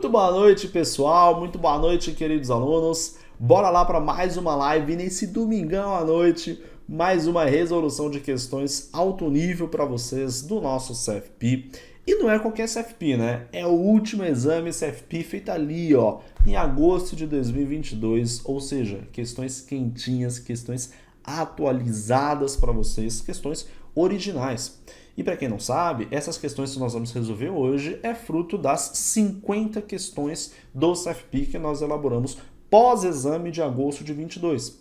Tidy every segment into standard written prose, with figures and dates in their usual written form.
Muito boa noite, pessoal. Muito boa noite, queridos alunos. Bora lá para mais uma live nesse domingão à noite. Mais uma resolução de questões alto nível para vocês do nosso CFP. E não é qualquer CFP, né? É o último exame CFP feito ali, ó, em agosto de 2022. Ou seja, questões quentinhas, questões atualizadas para vocês, questões originais. E para quem não sabe, essas questões que nós vamos resolver hoje é fruto das 50 questões do CFP que nós elaboramos pós-exame de agosto de 22.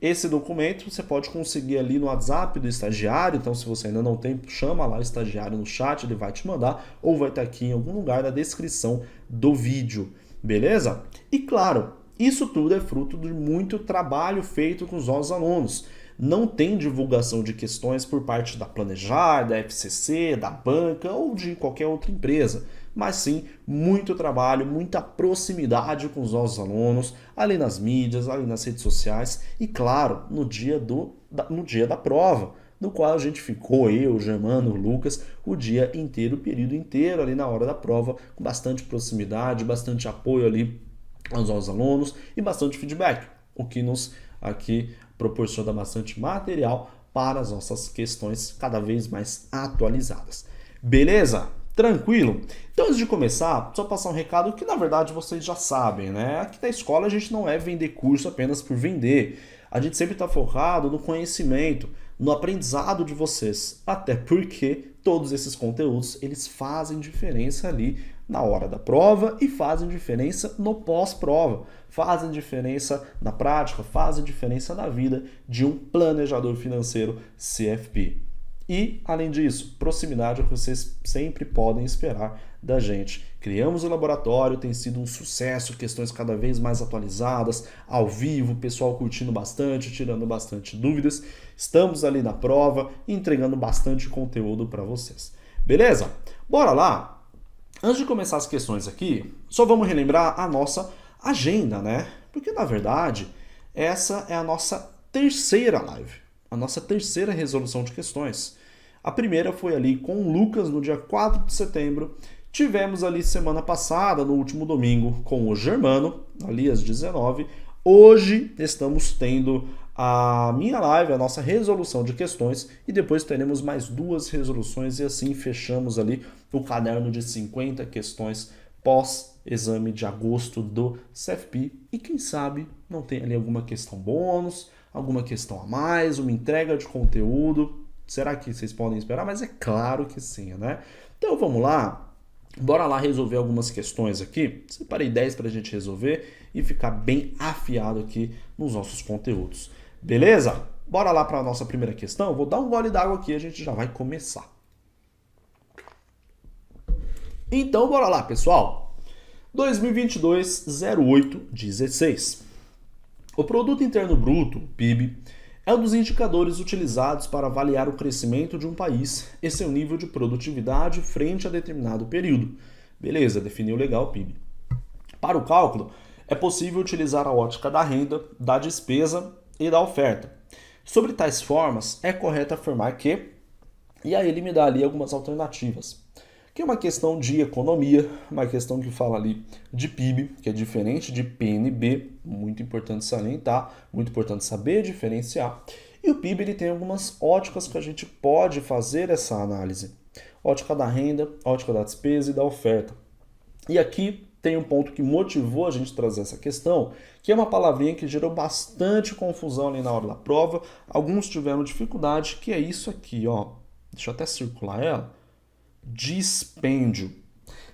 Esse documento você pode conseguir ali no WhatsApp do estagiário, então se você ainda não tem, chama lá o estagiário no chat, ele vai te mandar, ou vai estar aqui em algum lugar na descrição do vídeo, beleza? E claro, isso tudo é fruto de muito trabalho feito com os nossos alunos. Não tem divulgação de questões por parte da Planejar, da FCC, da banca ou de qualquer outra empresa, mas sim muito trabalho, muita proximidade com os nossos alunos, ali nas mídias, ali nas redes sociais e, claro, no dia da prova, no qual a gente ficou, eu, Germano, Lucas, o dia inteiro, o período inteiro ali na hora da prova, com bastante proximidade, bastante apoio ali aos nossos alunos e bastante feedback, o que nos aqui proporciona bastante material para as nossas questões cada vez mais atualizadas. Beleza? Tranquilo? Então, antes de começar, só passar um recado que, na verdade, vocês já sabem, né? Aqui na escola a gente não é vender curso apenas por vender. A gente sempre está focado no conhecimento, no aprendizado de vocês. Até porque todos esses conteúdos, eles fazem diferença ali na hora da prova e fazem diferença no pós-prova. Fazem diferença na prática, fazem diferença na vida de um planejador financeiro CFP. E, além disso, proximidade é o que vocês sempre podem esperar da gente. Criamos o laboratório, tem sido um sucesso, questões cada vez mais atualizadas, ao vivo, pessoal curtindo bastante, tirando bastante dúvidas. Estamos ali na prova, entregando bastante conteúdo para vocês. Beleza? Bora lá! Antes de começar as questões aqui, só vamos relembrar a nossa agenda, né? Porque, na verdade, essa é a nossa terceira live, a nossa terceira resolução de questões. A primeira foi ali com o Lucas no dia 4 de setembro. Tivemos ali semana passada, no último domingo, com o Germano, ali às 19. Hoje estamos tendo a minha live, a nossa resolução de questões, e depois teremos mais duas resoluções e assim fechamos ali o caderno de 50 questões pós-exame de agosto do CFP. E quem sabe não tem ali alguma questão bônus, alguma questão a mais, uma entrega de conteúdo. Será que vocês podem esperar? Mas é claro que sim, né? Então vamos lá. Bora lá resolver algumas questões aqui. Separei 10 para a gente resolver e ficar bem afiado aqui nos nossos conteúdos. Beleza? Bora lá para a nossa primeira questão. Vou dar um gole d'água aqui e a gente já vai começar. Então, bora lá, pessoal. 2022-08-16. O Produto Interno Bruto, PIB, é um dos indicadores utilizados para avaliar o crescimento de um país e seu nível de produtividade frente a determinado período. Beleza, definiu legal o PIB. Para o cálculo, é possível utilizar a ótica da renda, da despesa e da oferta. Sobre tais formas, é correto afirmar que, e aí ele me dá ali algumas alternativas, que é uma questão de economia, uma questão que fala ali de PIB, que é diferente de PNB, muito importante salientar, muito importante saber diferenciar. E o PIB ele tem algumas óticas que a gente pode fazer essa análise. Ótica da renda, ótica da despesa e da oferta. E aqui tem um ponto que motivou a gente trazer essa questão, que é uma palavrinha que gerou bastante confusão ali na hora da prova. Alguns tiveram dificuldade, que é isso aqui, ó. Deixa eu até circular ela. Dispêndio.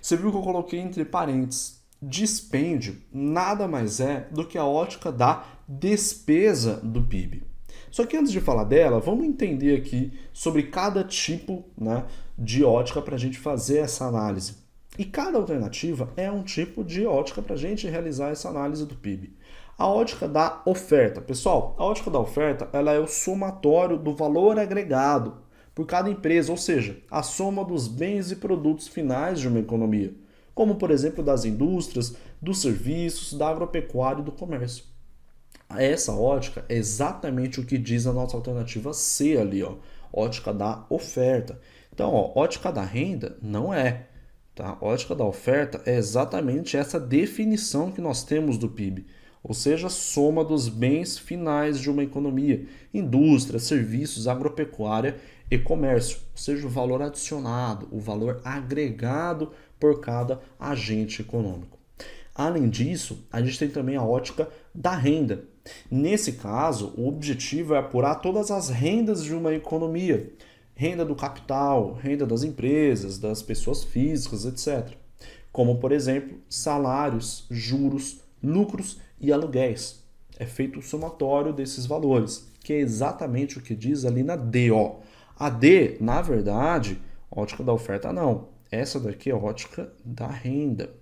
Você viu que eu coloquei entre parênteses. Dispêndio nada mais é do que a ótica da despesa do PIB. Só que antes de falar dela, vamos entender aqui sobre cada tipo, né, de ótica para a gente fazer essa análise. E cada alternativa é um tipo de ótica para a gente realizar essa análise do PIB. A ótica da oferta. Pessoal, a ótica da oferta ela é o somatório do valor agregado por cada empresa, ou seja, a soma dos bens e produtos finais de uma economia, como por exemplo das indústrias, dos serviços, da agropecuária e do comércio. Essa ótica é exatamente o que diz a nossa alternativa C ali, ó, ótica da oferta. Então, ó, ótica da renda não é. tá? Ótica da oferta é exatamente essa definição que nós temos do PIB, ou seja, a soma dos bens finais de uma economia, indústria, serviços, agropecuária e comércio, ou seja, o valor adicionado, o valor agregado por cada agente econômico. Além disso, a gente tem também a ótica da renda. Nesse caso, o objetivo é apurar todas as rendas de uma economia, renda do capital, renda das empresas, das pessoas físicas, etc. Como, por exemplo, salários, juros, lucros e aluguéis. É feito o somatório desses valores, que é exatamente o que diz ali na D, ó. A D, na verdade, ótica da oferta não. Essa daqui é a ótica da renda.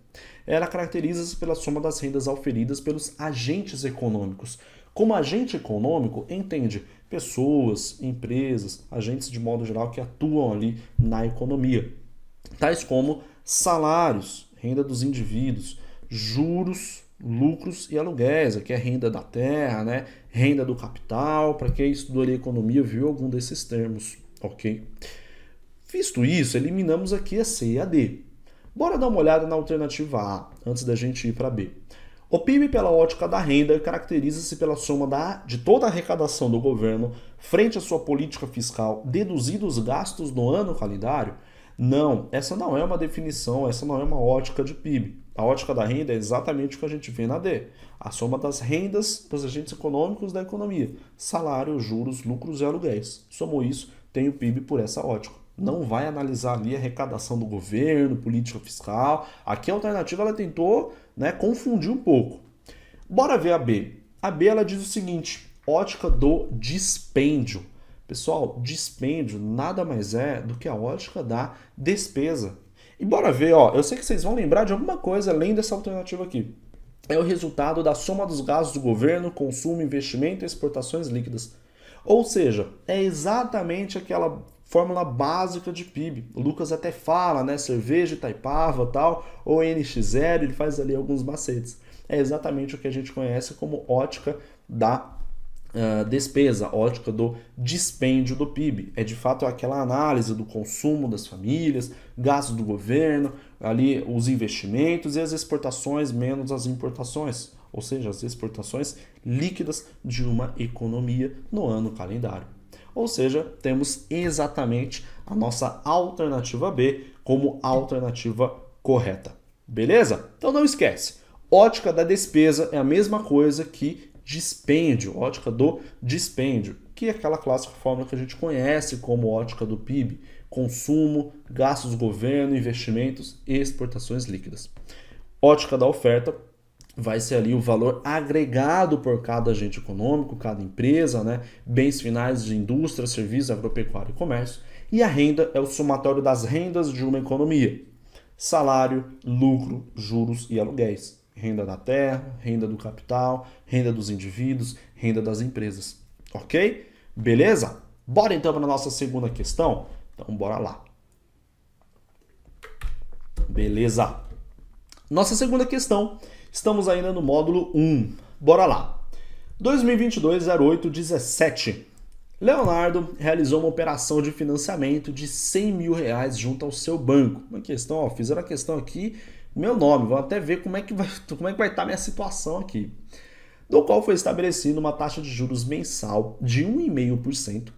Ela caracteriza-se pela soma das rendas auferidas pelos agentes econômicos. Como agente econômico, entende pessoas, empresas, agentes de modo geral que atuam ali na economia, tais como salários, renda dos indivíduos, juros, lucros e aluguéis, aqui é renda da terra, né? Renda do capital, para quem estudou ali economia viu algum desses termos, ok? Visto isso, eliminamos aqui a C e a D. Bora dar uma olhada na alternativa A, antes da gente ir para B. O PIB, pela ótica da renda, caracteriza-se pela soma de toda a arrecadação do governo frente à sua política fiscal, deduzidos os gastos no ano calendário. Não, essa não é uma definição, essa não é uma ótica de PIB. A ótica da renda é exatamente o que a gente vê na D. A soma das rendas dos agentes econômicos da economia. Salário, juros, lucros e aluguéis. Somou isso, tem o PIB por essa ótica. Não vai analisar ali a arrecadação do governo, política fiscal. Aqui a alternativa ela tentou, né, confundir um pouco. Bora ver a B. A B ela diz o seguinte, ótica do dispêndio. Pessoal, dispêndio nada mais é do que a ótica da despesa. E bora ver, ó, eu sei que vocês vão lembrar de alguma coisa além dessa alternativa aqui. É o resultado da soma dos gastos do governo, consumo, investimento e exportações líquidas. Ou seja, é exatamente aquela fórmula básica de PIB. O Lucas até fala, né, cerveja Itaipava, tal, ou NX0, ele faz ali alguns macetes. É exatamente o que a gente conhece como ótica da despesa, ótica do dispêndio do PIB. É de fato aquela análise do consumo das famílias, gastos do governo, ali os investimentos e as exportações menos as importações, ou seja, as exportações líquidas de uma economia no ano calendário. Ou seja, temos exatamente a nossa alternativa B como alternativa correta. Beleza? Então não esquece, ótica da despesa é a mesma coisa que dispêndio, ótica do dispêndio, que é aquela clássica fórmula que a gente conhece como ótica do PIB, consumo, gastos do governo, investimentos e exportações líquidas. Ótica da oferta vai ser ali o valor agregado por cada agente econômico, cada empresa, né? Bens finais de indústria, serviços, agropecuária e comércio. E a renda é o somatório das rendas de uma economia. Salário, lucro, juros e aluguéis. Renda da terra, renda do capital, renda dos indivíduos, renda das empresas. Ok? Beleza? Bora então para a nossa segunda questão? Então bora lá. Beleza. Nossa segunda questão. Estamos ainda no módulo 1. Bora lá. 2022-08-17. Leonardo realizou uma operação de financiamento de R$100 mil junto ao seu banco. Uma questão, ó, fizeram a questão aqui, meu nome, vamos até ver como é que vai estar a minha situação aqui. Do qual foi estabelecida uma taxa de juros mensal de 1,5%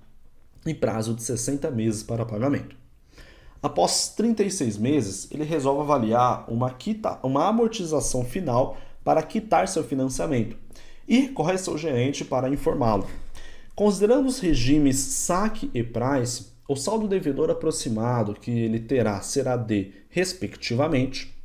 e prazo de 60 meses para pagamento. Após 36 meses, ele resolve avaliar uma amortização final para quitar seu financiamento e recorre ao seu gerente para informá-lo. Considerando os regimes saque e price, o saldo devedor aproximado que ele terá será de, respectivamente.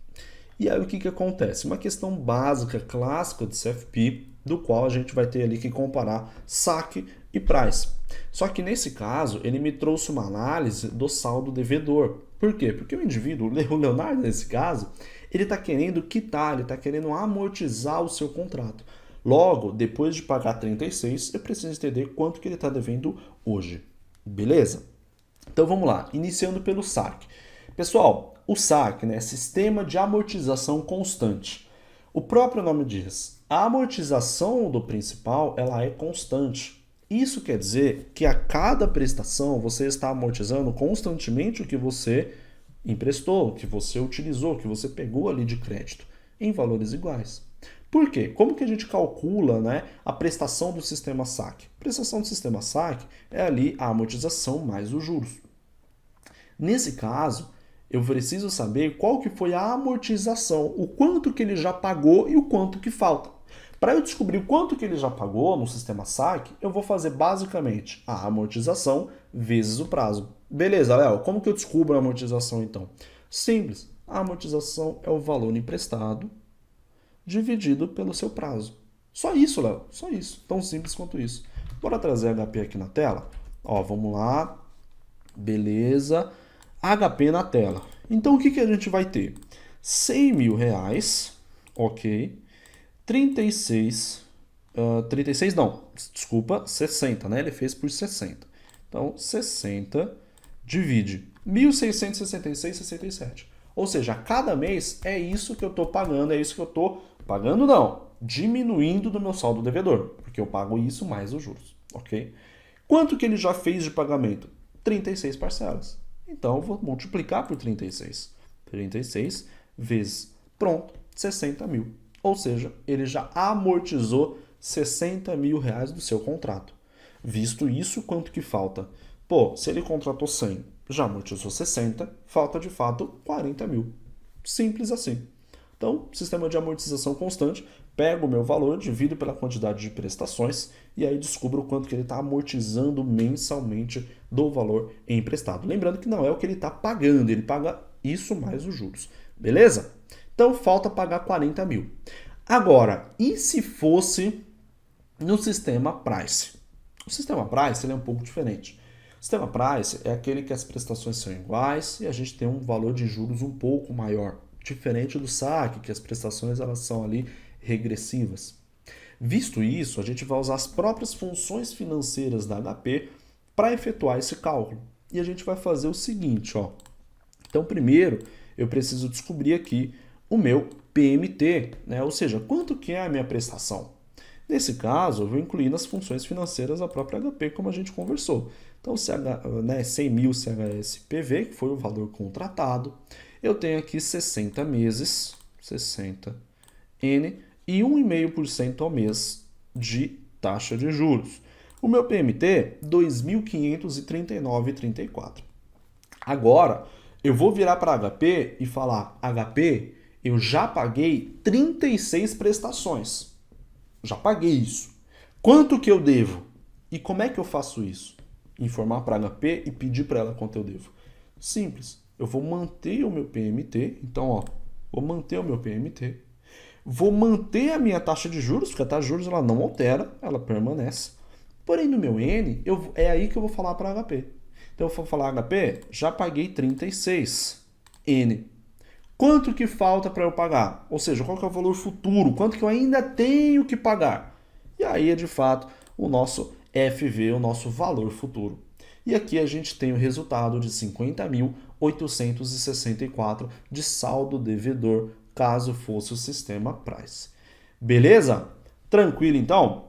E aí o que acontece? Uma questão básica, clássica de CFP, do qual a gente vai ter ali que comparar saque e price. Só que nesse caso, ele me trouxe uma análise do saldo devedor. Por quê? Porque o indivíduo, o Leonardo nesse caso, ele está querendo quitar, ele está querendo amortizar o seu contrato. Logo, depois de pagar 36, eu preciso entender quanto que ele está devendo hoje. Beleza? Então vamos lá, iniciando pelo saque. Pessoal, o saque, né, é sistema de amortização constante. O próprio nome diz, a amortização do principal ela é constante. Isso quer dizer que a cada prestação você está amortizando constantemente o que você emprestou, que você utilizou, que você pegou ali de crédito, em valores iguais. Por quê? Como que a gente calcula, né, a prestação do sistema saque? A prestação do sistema saque é ali a amortização mais os juros. Nesse caso, eu preciso saber qual que foi a amortização, o quanto que ele já pagou e o quanto que falta. Para eu descobrir o quanto que ele já pagou no sistema saque, eu vou fazer basicamente a amortização vezes o prazo. Beleza, Léo, como que eu descubro a amortização então? Simples, a amortização é o valor emprestado dividido pelo seu prazo. Só isso, Léo, só isso, tão simples quanto isso. Bora trazer HP aqui na tela? Ó, vamos lá, beleza, HP na tela. Então o que a gente vai ter? 100 mil reais, ok, 36 não, desculpa, 60, né? Ele fez por 60. Então, 60 divide 1.666,67. Ou seja, a cada mês é isso que eu estou pagando, é isso que eu estou pagando, não, diminuindo do meu saldo devedor, porque eu pago isso mais os juros, ok? Quanto que ele já fez de pagamento? 36 parcelas. Então, eu vou multiplicar por 36. 36 vezes, pronto, 60 mil. Ou seja, ele já amortizou 60 mil reais do seu contrato. Visto isso, quanto que falta? Pô, se ele contratou 100, já amortizou 60, falta de fato 40 mil. Simples assim. Então, sistema de amortização constante, pego o meu valor, divido pela quantidade de prestações e aí descubro o quanto que ele está amortizando mensalmente do valor emprestado. Lembrando que não é o que ele está pagando, ele paga isso mais os juros. Beleza? Então, falta pagar 40 mil. Agora, e se fosse no sistema Price? O sistema Price ele é um pouco diferente. O sistema Price é aquele que as prestações são iguais e a gente tem um valor de juros um pouco maior. Diferente do saque, que as prestações elas são ali regressivas. Visto isso, a gente vai usar as próprias funções financeiras da HP para efetuar esse cálculo. E a gente vai fazer o seguinte, ó. Então, primeiro, eu preciso descobrir aqui o meu PMT, né? Ou seja, quanto que é a minha prestação. Nesse caso, eu vou incluir nas funções financeiras a própria HP, como a gente conversou. Então, 100 mil CHS-PV, que foi o valor contratado. Eu tenho aqui 60 meses, 60N, e 1,5% ao mês de taxa de juros. O meu PMT, 2.539,34. Agora, eu vou virar para HP e falar, HP, eu já paguei 36 prestações. Já paguei isso. Quanto que eu devo? E como é que eu faço isso? Informar para a HP e pedir para ela quanto eu devo. Simples. Eu vou manter o meu PMT. Então, ó, vou manter o meu PMT. Vou manter a minha taxa de juros, porque a taxa de juros ela não altera, ela permanece. Porém, no meu N, é aí que eu vou falar para a HP. Então, eu vou falar, HP, já paguei 36. N. Quanto que falta para eu pagar? Ou seja, qual que é o valor futuro? Quanto que eu ainda tenho que pagar? E aí é, de fato, o nosso FV, o nosso valor futuro. E aqui a gente tem o resultado de 50.864 de saldo devedor, caso fosse o sistema Price. Beleza? Tranquilo, então?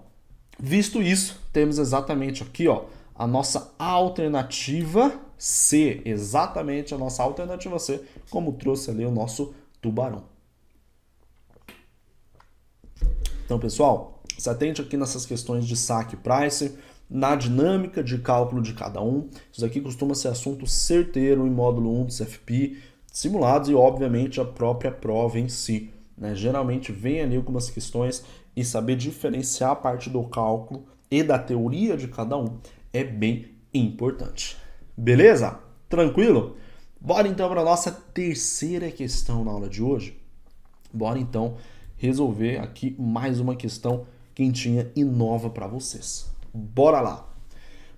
Visto isso, temos exatamente aqui, ó, a nossa alternativa C, exatamente a nossa alternativa C, como trouxe ali o nosso tubarão. Então, pessoal, se atente aqui nessas questões de saque price, na dinâmica de cálculo de cada um. Isso aqui costuma ser assunto certeiro em módulo 1 do CFP, simulados e, obviamente, a própria prova em si, né? Geralmente vem ali algumas questões e saber diferenciar a parte do cálculo e da teoria de cada um é bem importante. Beleza? Tranquilo? Bora então para a nossa terceira questão na aula de hoje. Bora então resolver aqui mais uma questão quentinha e nova para vocês. Bora lá!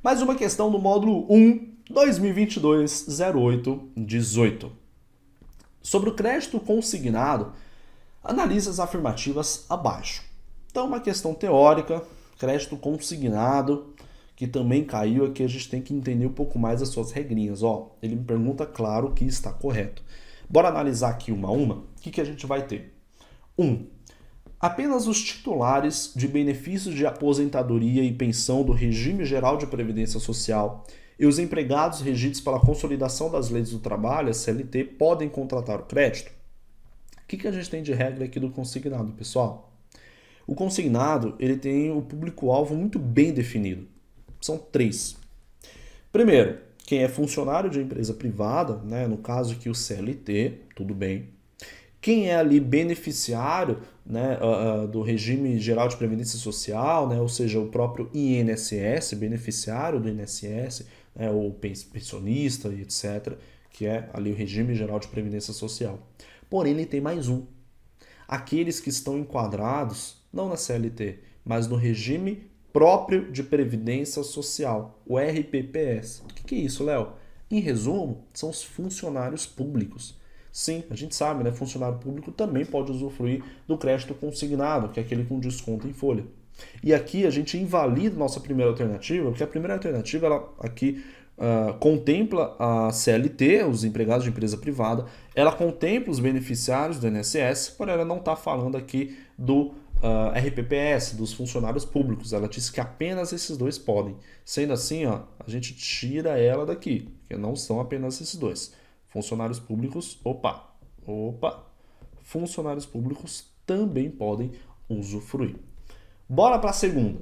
Mais uma questão do módulo 1, 2022-08-18. Sobre o crédito consignado, analise as afirmativas abaixo. Então, uma questão teórica, crédito consignado, que também caiu aqui, a gente tem que entender um pouco mais as suas regrinhas. Ó, ele me pergunta, claro, que está correto. Bora analisar aqui uma a uma. O que a gente vai ter? 1. Apenas os titulares de benefícios de aposentadoria e pensão do Regime Geral de Previdência Social E os empregados regidos pela consolidação das leis do trabalho, a CLT, podem contratar o crédito. O que a gente tem de regra aqui do consignado, pessoal? O consignado, ele tem o público-alvo muito bem definido. São 3. Primeiro, quem é funcionário de empresa privada, né, no caso aqui o CLT, tudo bem. Quem é ali beneficiário, né, do regime geral de previdência social, né, ou seja, o próprio INSS, beneficiário do INSS, né, ou pensionista e etc., que é ali o regime geral de previdência social. Porém, ele tem mais um. Aqueles que estão enquadrados, não na CLT, mas no regime próprio de previdência social, o RPPS. O que é isso, Léo? Em resumo, são os funcionários públicos. Sim, a gente sabe, né? Funcionário público também pode usufruir do crédito consignado, que é aquele com desconto em folha. E aqui a gente invalida nossa primeira alternativa, porque a primeira alternativa, ela aqui contempla a CLT, os empregados de empresa privada, ela contempla os beneficiários do INSS, porém ela não está falando aqui do RPPS, dos funcionários públicos. Ela diz que apenas esses dois podem. Sendo assim, ó, a gente tira ela daqui, porque não são apenas esses dois. Funcionários públicos, funcionários públicos também podem usufruir. Bora para a segunda.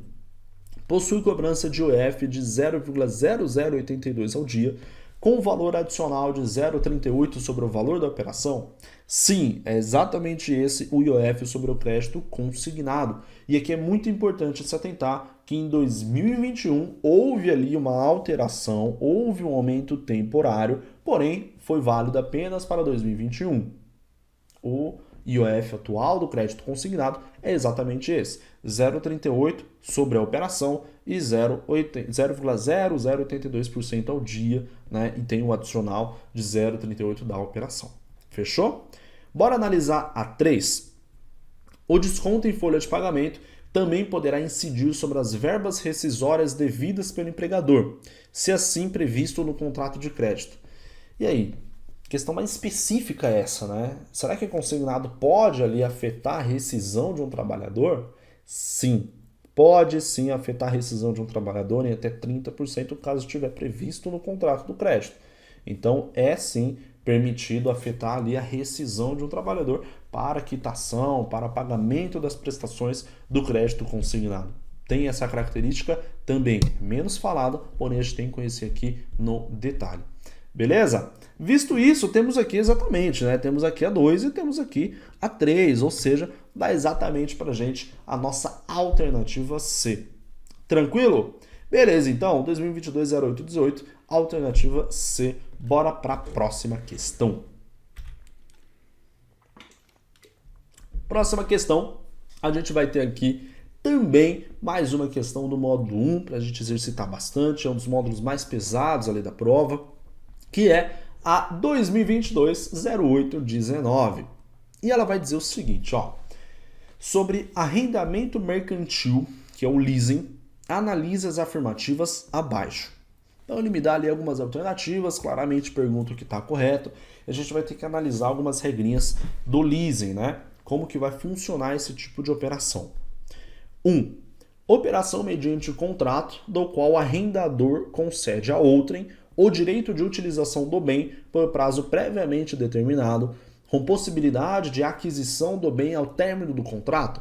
Possui cobrança de IOF de 0,0082 ao dia, com valor adicional de 0,38 sobre o valor da operação? Sim, é exatamente esse o IOF sobre o crédito consignado. E aqui é muito importante se atentar que em 2021 houve ali uma alteração, houve um aumento temporário, porém foi válido apenas para 2021. O IOF atual do crédito consignado é exatamente esse, 0,38 sobre a operação e 0,0082% ao dia, né? E tem o adicional de 0,38 da operação. Fechou? Bora analisar a 3. O desconto em folha de pagamento também poderá incidir sobre as verbas rescisórias devidas pelo empregador, se assim previsto no contrato de crédito. E aí? Questão mais específica é essa, né? Será que o consignado pode ali afetar a rescisão de um trabalhador? Sim, pode sim afetar a rescisão de um trabalhador em até 30% caso estiver previsto no contrato do crédito. Então, é sim permitido afetar ali a rescisão de um trabalhador para quitação, para pagamento das prestações do crédito consignado. Tem essa característica também, menos falada, porém a gente tem que conhecer aqui no detalhe. Beleza? Visto isso, temos aqui exatamente, né? Temos aqui a 2 e temos aqui a 3, ou seja, dá exatamente para a gente a nossa alternativa C. Tranquilo? Beleza, então, 2022-08-18, alternativa C. Bora para a próxima questão. Próxima questão, a gente vai ter aqui também mais uma questão do módulo 1, para a gente exercitar bastante, é um dos módulos mais pesados ali da prova, que é a 2022-08-19. E ela vai dizer o seguinte, ó, sobre arrendamento mercantil, que é o leasing, analise as afirmativas abaixo. Então ele me dá ali algumas alternativas, claramente pergunta o que está correto, e a gente vai ter que analisar algumas regrinhas do leasing, né? Como que vai funcionar esse tipo de operação. 1. Operação mediante contrato, do qual o arrendador concede a outrem o direito de utilização do bem por prazo previamente determinado, com possibilidade de aquisição do bem ao término do contrato.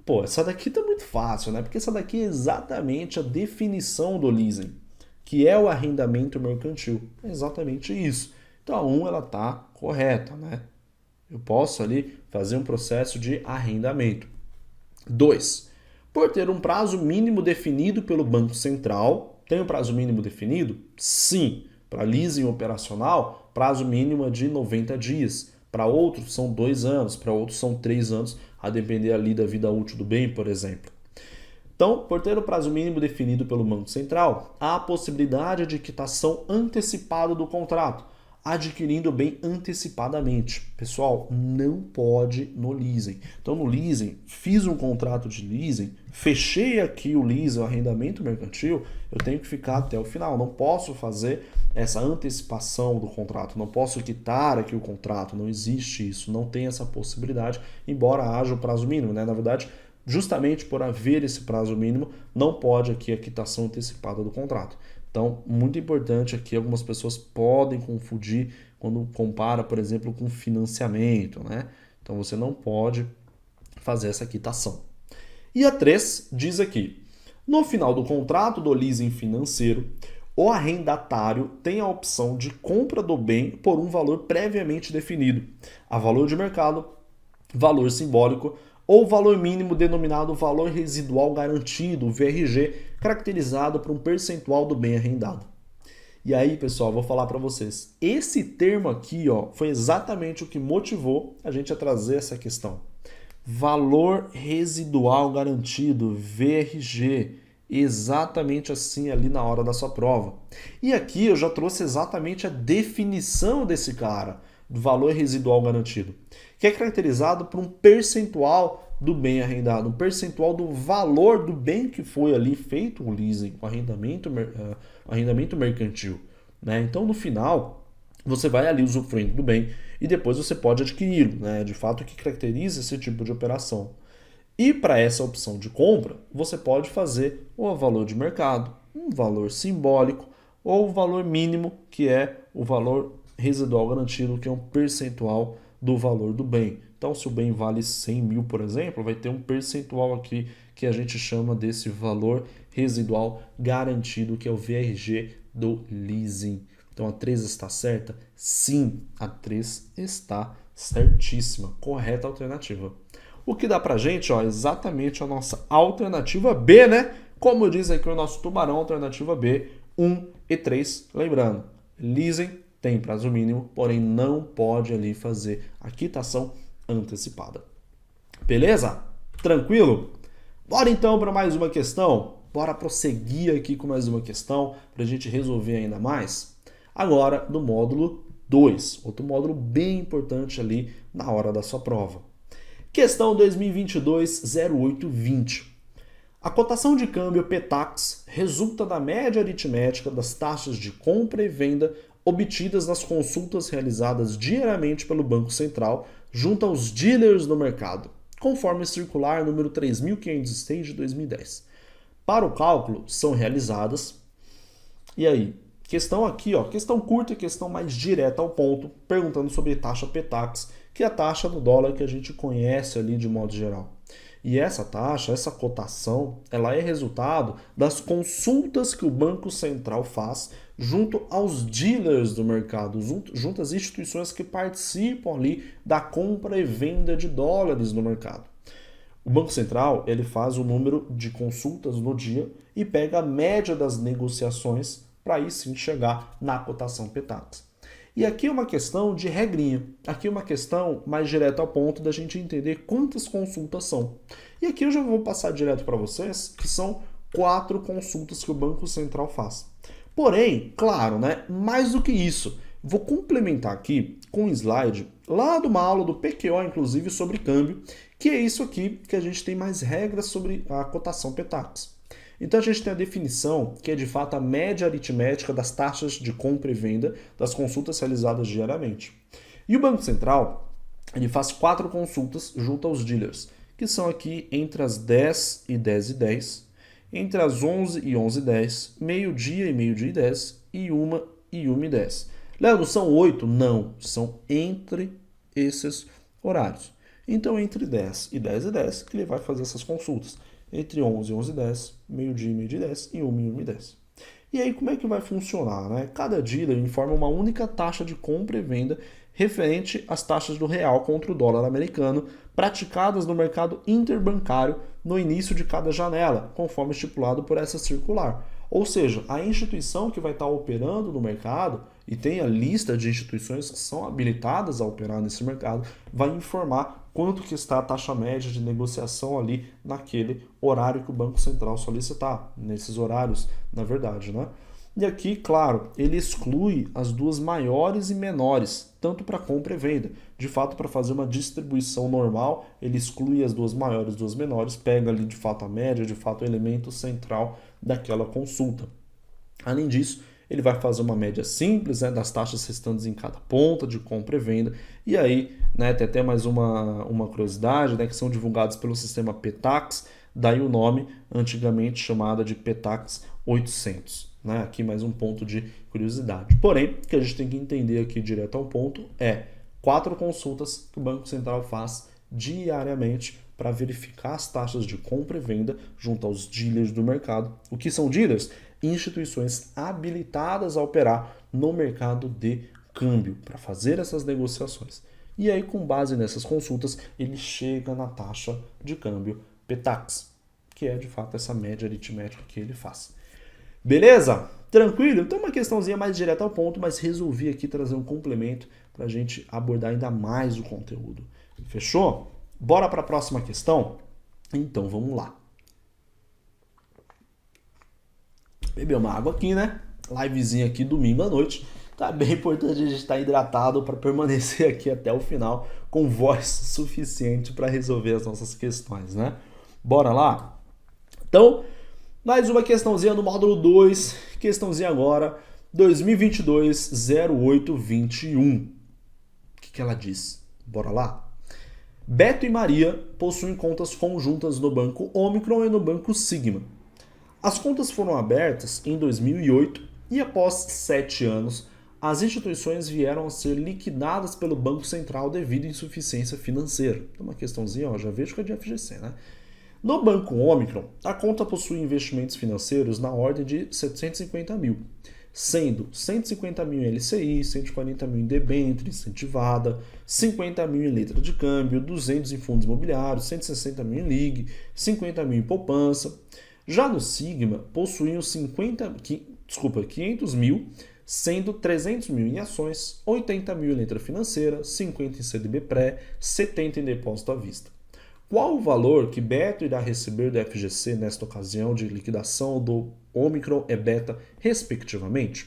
Pô, essa daqui tá muito fácil, né? Porque essa daqui é exatamente a definição do leasing, que é o arrendamento mercantil. É exatamente isso. Então a 1 ela tá correta, né? Eu posso ali fazer um processo de arrendamento. 2. Por ter um prazo mínimo definido pelo Banco Central. Tem um prazo mínimo definido? Sim. Para leasing operacional, prazo mínimo é de 90 dias. Para outros são 2 anos, para outros são 3 anos, a depender ali da vida útil do bem, por exemplo. Então, por ter o prazo mínimo definido pelo Banco Central, há a possibilidade de quitação antecipada do contrato, adquirindo o bem antecipadamente. Pessoal, não pode no leasing. Então, no leasing, fiz um contrato de leasing, fechei aqui o leasing, o arrendamento mercantil, eu tenho que ficar até o final. Não posso fazer essa antecipação do contrato, não posso quitar aqui o contrato, não existe isso, não tem essa possibilidade, embora haja o prazo mínimo, né? Na verdade, justamente por haver esse prazo mínimo, não pode aqui a quitação antecipada do contrato. Então, muito importante aqui, algumas pessoas podem confundir quando compara, por exemplo, com financiamento, né? Então, você não pode fazer essa quitação. E a 3 diz aqui, no final do contrato do leasing financeiro, o arrendatário tem a opção de compra do bem por um valor previamente definido, a valor de mercado, valor simbólico ou valor mínimo denominado valor residual garantido, VRG, caracterizado por um percentual do bem arrendado. E aí, pessoal, vou falar para vocês. Esse termo aqui, ó, foi exatamente o que motivou a gente a trazer essa questão. Valor residual garantido, VRG, exatamente assim ali na hora da sua prova. E aqui eu já trouxe exatamente a definição desse cara, do valor residual garantido, que é caracterizado por um percentual do bem arrendado, um percentual do valor do bem que foi ali feito o leasing, o arrendamento mercantil, né? Então, no final, você vai ali usufruindo do bem e depois você pode adquiri-lo, né? De fato, o que caracteriza esse tipo de operação. E para essa opção de compra, você pode fazer o valor de mercado, um valor simbólico ou o valor mínimo, que é o valor residual garantido, que é um percentual do valor do bem. Então, se o bem vale 100 mil, por exemplo, vai ter um percentual aqui que a gente chama desse valor residual garantido, que é o VRG do leasing. Então, a 3 está certa? Sim, a 3 está certíssima. Correta alternativa. O que dá pra gente, ó, exatamente a nossa alternativa B, né? Como diz aqui o nosso tubarão, alternativa B, 1 e 3. Lembrando, leasing tem prazo mínimo, porém não pode ali fazer a quitação antecipada. Beleza? Tranquilo? Bora então para mais uma questão? Bora prosseguir aqui com mais uma questão para a gente resolver ainda mais? Agora do módulo 2, outro módulo bem importante ali na hora da sua prova. Questão 2022-0820. A cotação de câmbio PTAX resulta da média aritmética das taxas de compra e venda obtidas nas consultas realizadas diariamente pelo Banco Central junto aos dealers no mercado, conforme circular número 3.506 de 2010. Para o cálculo, são realizadas... E aí? Questão aqui, ó, questão curta e questão mais direta ao ponto, perguntando sobre taxa PTAX, que é a taxa do dólar que a gente conhece ali de modo geral. E essa taxa, essa cotação, ela é resultado das consultas que o Banco Central faz junto aos dealers do mercado, junto às instituições que participam ali da compra e venda de dólares no mercado. O Banco Central, ele faz o número de consultas no dia e pega a média das negociações para aí sim chegar na cotação PTAX. E aqui é uma questão de regrinha, aqui é uma questão mais direta ao ponto da gente entender quantas consultas são. E aqui eu já vou passar direto para vocês que são 4 consultas que o Banco Central faz. Porém, claro, né, mais do que isso, vou complementar aqui com um slide lá de uma aula do PQO, inclusive, sobre câmbio, que é isso aqui que a gente tem mais regras sobre a cotação PTAX. Então a gente tem a definição, que é de fato a média aritmética das taxas de compra e venda das consultas realizadas diariamente. E o Banco Central, ele faz 4 consultas junto aos dealers, que são aqui entre as 10 e 10 e 10, entre as 11 e 11 e 10, meio-dia e meio-dia e 10, e 1 e 1 e 10. Leandro, são 8? Não, são entre esses horários. Então entre 10 e 10 e 10 que ele vai fazer essas consultas. Entre 11 e 11 e 10, meio-dia e meio-dia e 10 e 1 e 1 e 10. E aí como é que vai funcionar, né? Cada dealer informa uma única taxa de compra e venda referente às taxas do real contra o dólar americano praticadas no mercado interbancário no início de cada janela, conforme estipulado por essa circular. Ou seja, a instituição que vai estar operando no mercado, e tem a lista de instituições que são habilitadas a operar nesse mercado, vai informar quanto que está a taxa média de negociação ali naquele horário que o Banco Central solicitar, nesses horários, na verdade, né? E aqui, claro, ele exclui as duas maiores e menores, tanto para compra e venda. De fato, para fazer uma distribuição normal, ele exclui as duas maiores e duas menores, pega ali de fato a média, de fato o elemento central daquela consulta. Além disso, ele vai fazer uma média simples, né, das taxas restantes em cada ponta de compra e venda. E aí, né, tem até mais uma curiosidade, né, que são divulgados pelo sistema PTAX, daí o nome antigamente chamado de PTAX 800. né? Aqui mais um ponto de curiosidade. Porém, o que a gente tem que entender aqui direto ao ponto é 4 consultas que o Banco Central faz diariamente para verificar as taxas de compra e venda junto aos dealers do mercado. O que são dealers? Instituições habilitadas a operar no mercado de câmbio para fazer essas negociações. E aí, com base nessas consultas, ele chega na taxa de câmbio PETAX, que é de fato essa média aritmética que ele faz. Beleza? Tranquilo? Então uma questãozinha mais direta ao ponto, mas resolvi aqui trazer um complemento para a gente abordar ainda mais o conteúdo. Fechou? Bora para a próxima questão? Então vamos lá. Beber uma água aqui, né? Livezinha aqui domingo à noite. Tá bem importante a gente estar hidratado para permanecer aqui até o final com voz suficiente para resolver as nossas questões, né? Bora lá? Então, mais uma questãozinha no módulo 2, questãozinha agora, 2022-0821. O que ela diz? Bora lá? Beto e Maria possuem contas conjuntas no banco Omicron e no banco Sigma. As contas foram abertas em 2008 e após 7 anos, as instituições vieram a ser liquidadas pelo Banco Central devido à insuficiência financeira. Uma questãozinha, ó, já vejo que é de FGC, né? No banco Omicron, a conta possui investimentos financeiros na ordem de 750 mil, sendo 150 mil em LCI, 140 mil em debênture incentivada, 50 mil em letra de câmbio, 200 em fundos imobiliários, 160 mil em LIG, 50 mil em poupança. Já no Sigma, possuíam 500 mil, sendo 300 mil em ações, 80 mil em letra financeira, 50 em CDB pré, 70 em depósito à vista. Qual o valor que Beto irá receber do FGC nesta ocasião de liquidação do Omicron e Beta, respectivamente?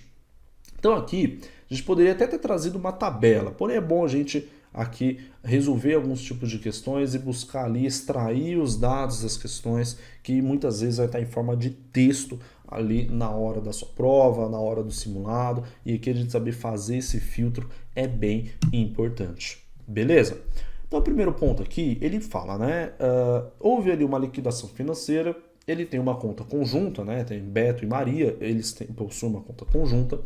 Então aqui, a gente poderia até ter trazido uma tabela, porém é bom a gente aqui resolver alguns tipos de questões e buscar ali extrair os dados das questões que muitas vezes vai estar em forma de texto ali na hora da sua prova, na hora do simulado, e aqui a gente saber fazer esse filtro é bem importante. Beleza? Então, o primeiro ponto aqui, ele fala, né? Houve ali uma liquidação financeira, ele tem uma conta conjunta, né? Tem Beto e Maria, eles possuem uma conta conjunta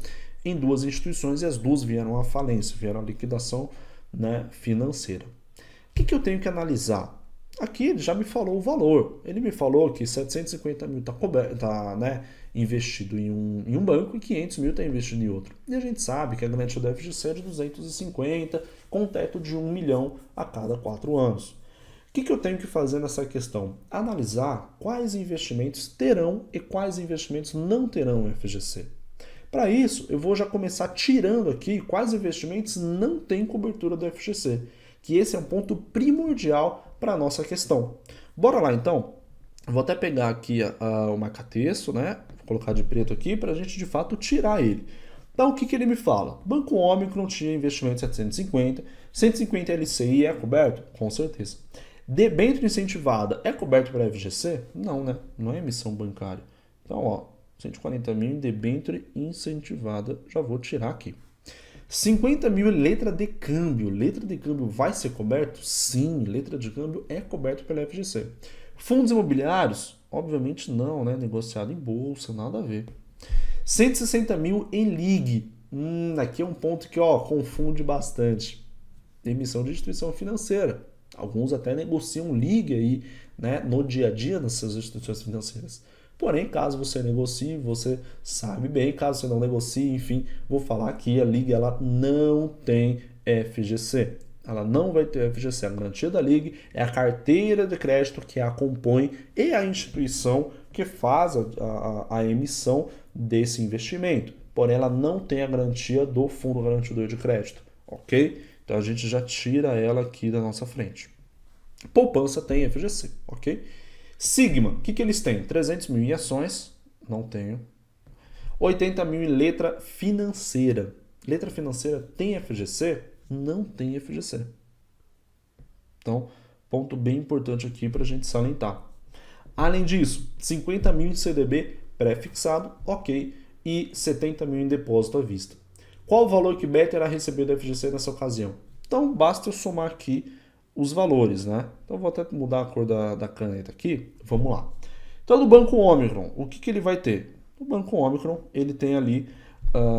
em 2 instituições e as 2 vieram à falência, vieram à liquidação, né, financeira. O que eu tenho que analisar? Aqui ele já me falou o valor. Ele me falou que 750 mil está né, investido em um banco e 500 mil está investido em outro. E a gente sabe que a garantia do FGC é de 250, com um teto de 1 milhão a cada 4 anos. O que eu tenho que fazer nessa questão? Analisar quais investimentos terão e quais investimentos não terão FGC. Para isso, eu vou já começar tirando aqui quais investimentos não têm cobertura do FGC, que esse é um ponto primordial para a nossa questão. Bora lá então? Eu vou até pegar aqui o marca-texto, né? Vou colocar de preto aqui para a gente de fato tirar ele. Então o que ele me fala? Banco Omicron tinha investimento de 750, 150 LCI é coberto? Com certeza. Debênture incentivada é coberto pela FGC? Não, né? Não é emissão bancária. Então, ó, 140 mil em debênture incentivada, já vou tirar aqui. 50 mil em letra de câmbio. Letra de câmbio vai ser coberto? Sim, letra de câmbio é coberto pela FGC. Fundos imobiliários? Obviamente não, né? Negociado em bolsa, nada a ver. 160 mil em LIG. Aqui é um ponto que confunde bastante. Emissão de instituição financeira. Alguns até negociam LIG aí, né, no dia a dia nessas instituições financeiras. Porém, caso você negocie, você sabe bem, caso você não negocie, enfim, vou falar que a LIG ela não tem FGC. Ela não vai ter FGC. A garantia da LIG é a carteira de crédito que a compõe e a instituição que faz a emissão desse investimento. Porém, ela não tem a garantia do fundo garantidor de crédito, ok? Então, a gente já tira ela aqui da nossa frente. Poupança tem FGC, ok? Sigma, o que eles têm? 300 mil em ações, não tenho. 80 mil em letra financeira. Letra financeira tem FGC? Não tem FGC. Então, ponto bem importante aqui para a gente salientar. Além disso, 50 mil em CDB pré-fixado, ok, e 70 mil em depósito à vista. Qual o valor que Beto irá receber do FGC nessa ocasião? Então, basta eu somar aqui os valores, né? Então, vou até mudar a cor da caneta aqui. Vamos lá. Então, no banco Omicron, o que ele vai ter? O Banco Omicron, ele tem ali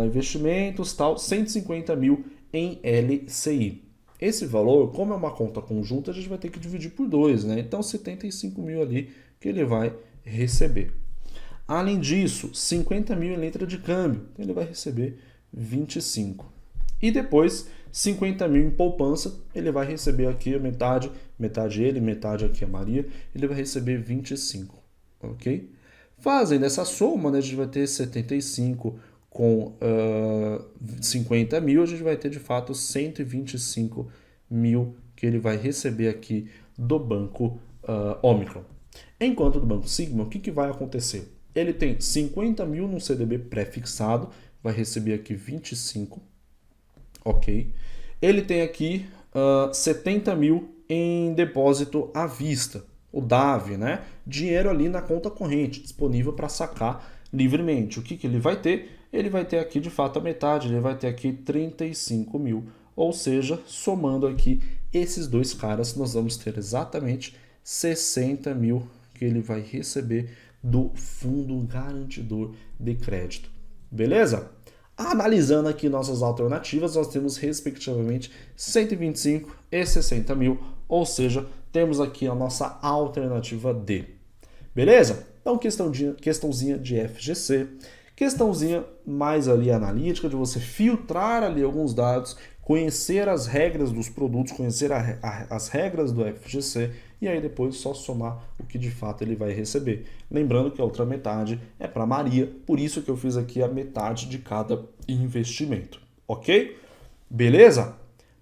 investimentos, tal, 150 mil em LCI. Esse valor, como é uma conta conjunta, a gente vai ter que dividir por 2, né? Então, 75 mil ali que ele vai receber. Além disso, 50 mil em letra de câmbio, então ele vai receber 25. E depois, 50 mil em poupança, ele vai receber aqui a metade, metade ele, metade aqui a Maria, ele vai receber 25, ok? Fazendo essa soma, né, a gente vai ter 75 com 50 mil, a gente vai ter de fato 125 mil que ele vai receber aqui do Banco Omicron. Enquanto do Banco Sigma, o que vai acontecer? Ele tem 50 mil no CDB pré-fixado, vai receber aqui 25, ok? Ele tem aqui 70 mil em depósito à vista, o DAV, né? Dinheiro ali na conta corrente, disponível para sacar livremente. O que ele vai ter? Ele vai ter aqui de fato a metade, ele vai ter aqui 35 mil, ou seja, somando aqui esses dois caras, nós vamos ter exatamente 60 mil que ele vai receber do Fundo Garantidor de Crédito. Beleza? Analisando aqui nossas alternativas, nós temos respectivamente 125 e 60 mil, ou seja, temos aqui a nossa alternativa D. Beleza? Então, questãozinha de FGC, questãozinha mais ali analítica, de você filtrar ali alguns dados, conhecer as regras dos produtos, conhecer as regras do FGC e aí depois só somar o que de fato ele vai receber. Lembrando que a outra metade é para Maria, por isso que eu fiz aqui a metade de cada investimento, ok? Beleza?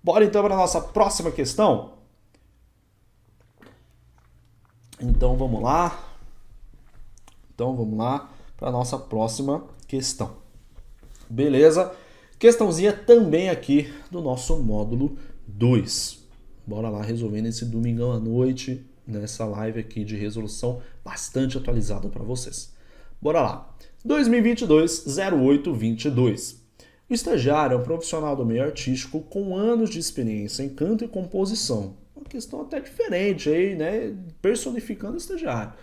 Bora então para a nossa próxima questão? Então vamos lá para a nossa próxima questão. Beleza? Questãozinha também aqui do nosso módulo 2. Bora lá resolvendo esse domingão à noite, nessa live aqui de resolução bastante atualizada para vocês. Bora lá. 2022-08-22. O estagiário é um profissional do meio artístico com anos de experiência em canto e composição. Uma questão até diferente aí, né? Personificando o estagiário.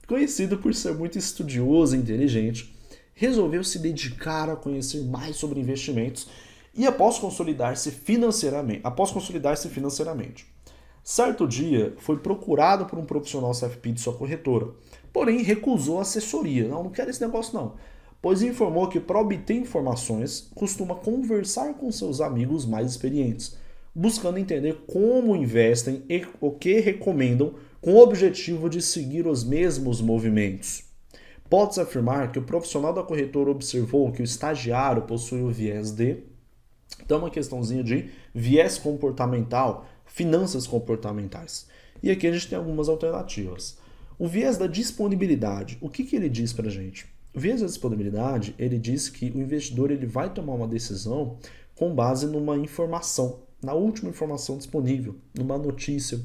Conhecido por ser muito estudioso e inteligente, resolveu se dedicar a conhecer mais sobre investimentos e após consolidar-se financeiramente. Certo dia, foi procurado por um profissional CFP de sua corretora, porém recusou a assessoria. Não quero esse negócio não. Pois informou que para obter informações, costuma conversar com seus amigos mais experientes, buscando entender como investem e o que recomendam com o objetivo de seguir os mesmos movimentos. Pode-se afirmar que o profissional da corretora observou que o estagiário possui o viés de... Então, uma questãozinha de viés comportamental, finanças comportamentais. E aqui a gente tem algumas alternativas. O viés da disponibilidade, o que ele diz para a gente? O viés da disponibilidade, ele diz que o investidor ele vai tomar uma decisão com base numa informação, na última informação disponível, numa notícia,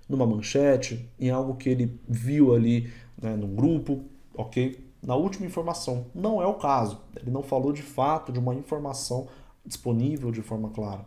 numa manchete, em algo que ele viu ali, né, num grupo, ok? Na última informação. Não é o caso. Ele não falou de fato de uma informação disponível de forma clara.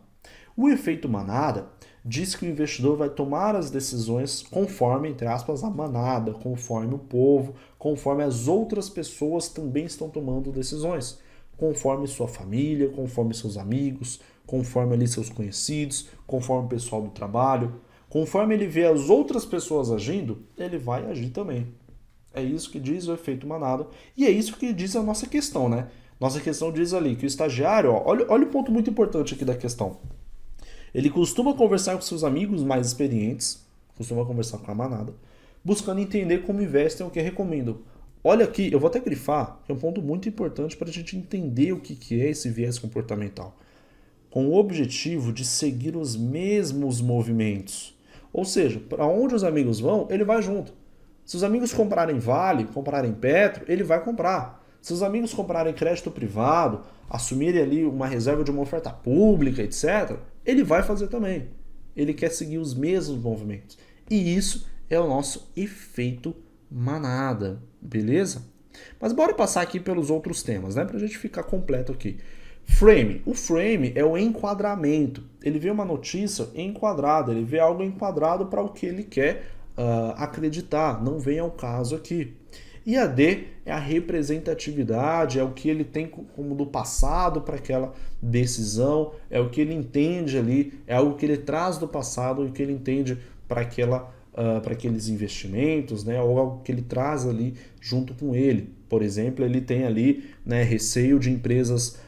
O efeito manada diz que o investidor vai tomar as decisões conforme, entre aspas, a manada, conforme o povo, conforme as outras pessoas também estão tomando decisões, conforme sua família, conforme seus amigos, conforme ali seus conhecidos, conforme o pessoal do trabalho, conforme ele vê as outras pessoas agindo, ele vai agir também. É isso que diz o efeito manada e é isso que diz a nossa questão, né? Nossa questão diz ali que o estagiário, ó, olha o ponto muito importante aqui da questão. Ele costuma conversar com seus amigos mais experientes, costuma conversar com a manada, buscando entender como investem e o que recomendam. Olha aqui, eu vou até grifar, que é um ponto muito importante para a gente entender o que é esse viés comportamental. Com o objetivo de seguir os mesmos movimentos. Ou seja, para onde os amigos vão, ele vai junto. Se os amigos comprarem Vale, comprarem Petro, ele vai comprar. Se os amigos comprarem crédito privado, assumirem ali uma reserva de uma oferta pública, etc., ele vai fazer também. Ele quer seguir os mesmos movimentos. E isso é o nosso efeito manada, beleza? Mas bora passar aqui pelos outros temas, né? Pra gente ficar completo aqui. Frame. O frame é o enquadramento. Ele vê uma notícia enquadrada, ele vê algo enquadrado para o que ele quer acreditar. Não vem ao caso aqui. E a D é a representatividade, é o que ele tem como do passado para aquela decisão, é o que ele entende ali, é algo que ele traz do passado e o que ele entende para aqueles investimentos, né, ou algo que ele traz ali junto com ele. Por exemplo, ele tem ali, né, receio de empresas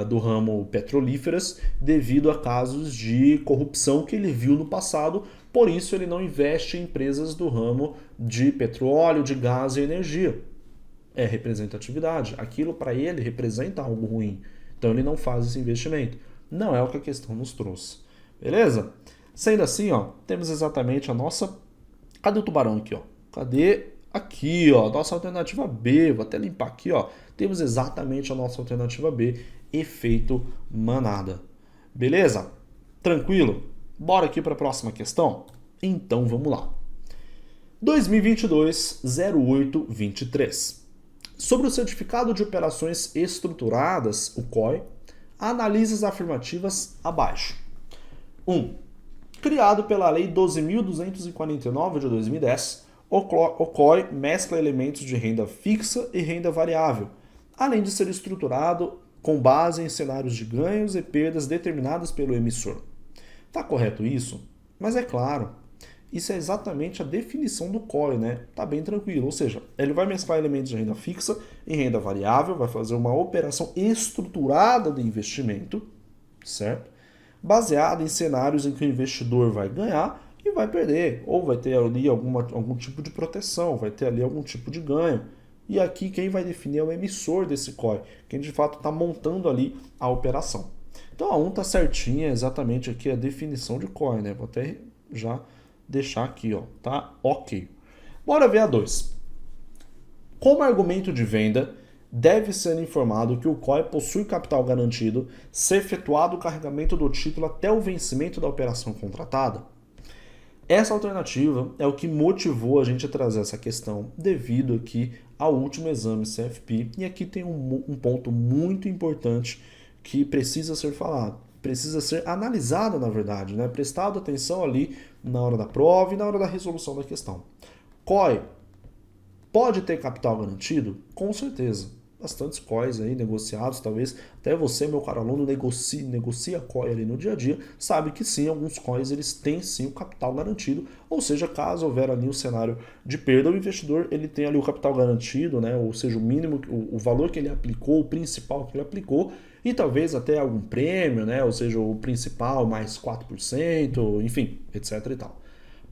do ramo petrolíferas devido a casos de corrupção que ele viu no passado, por isso ele não investe em empresas do ramo de petróleo, de gás e energia. É representatividade. Aquilo para ele representa algo ruim. Então ele não faz esse investimento. Não é o que a questão nos trouxe. Beleza? Sendo assim, ó, temos exatamente a nossa... Cadê o tubarão aqui, ó? Cadê? Aqui, ó, nossa alternativa B. Vou até limpar aqui, ó. Temos exatamente a nossa alternativa B, efeito manada. Beleza? Tranquilo? Bora aqui para a próxima questão? Então vamos lá. 2022-08-23. Sobre o Certificado de Operações Estruturadas, o COE, analise as afirmativas abaixo. 1. Criado pela Lei 12.249 de 2010, o COE mescla elementos de renda fixa e renda variável, além de ser estruturado com base em cenários de ganhos e perdas determinadas pelo emissor. Tá correto isso? Mas é claro, isso é exatamente a definição do COE, né? Tá bem tranquilo, ou seja, ele vai mesclar elementos de renda fixa e renda variável, vai fazer uma operação estruturada de investimento, certo? Baseada em cenários em que o investidor vai ganhar e vai perder, ou vai ter ali algum tipo de proteção, vai ter ali algum tipo de ganho. E aqui quem vai definir é o emissor desse COE, quem de fato está montando ali a operação. Então a 1 está certinha, exatamente aqui a definição de COE, né? Vou até já deixar aqui, ó, tá? Ok. Bora ver a 2. Como argumento de venda, deve ser informado que o COE possui capital garantido se efetuado o carregamento do título até o vencimento da operação contratada. Essa alternativa é o que motivou a gente a trazer essa questão devido aqui ao último exame CFP. E aqui tem um ponto muito importante que precisa ser falado, precisa ser analisado, na verdade, né? Prestado atenção ali na hora da prova e na hora da resolução da questão. COE pode ter capital garantido? Com certeza. Bastantes COEs aí negociados, talvez até você, meu caro aluno, negocia COE ali no dia a dia, sabe que sim, alguns COEs eles têm sim o capital garantido, ou seja, caso houver ali um cenário de perda, o investidor ele tem ali o capital garantido, né? Ou seja, o mínimo, o valor que ele aplicou, o principal que ele aplicou, e talvez até algum prêmio, né? Ou seja, o principal mais 4%, enfim, etc e tal.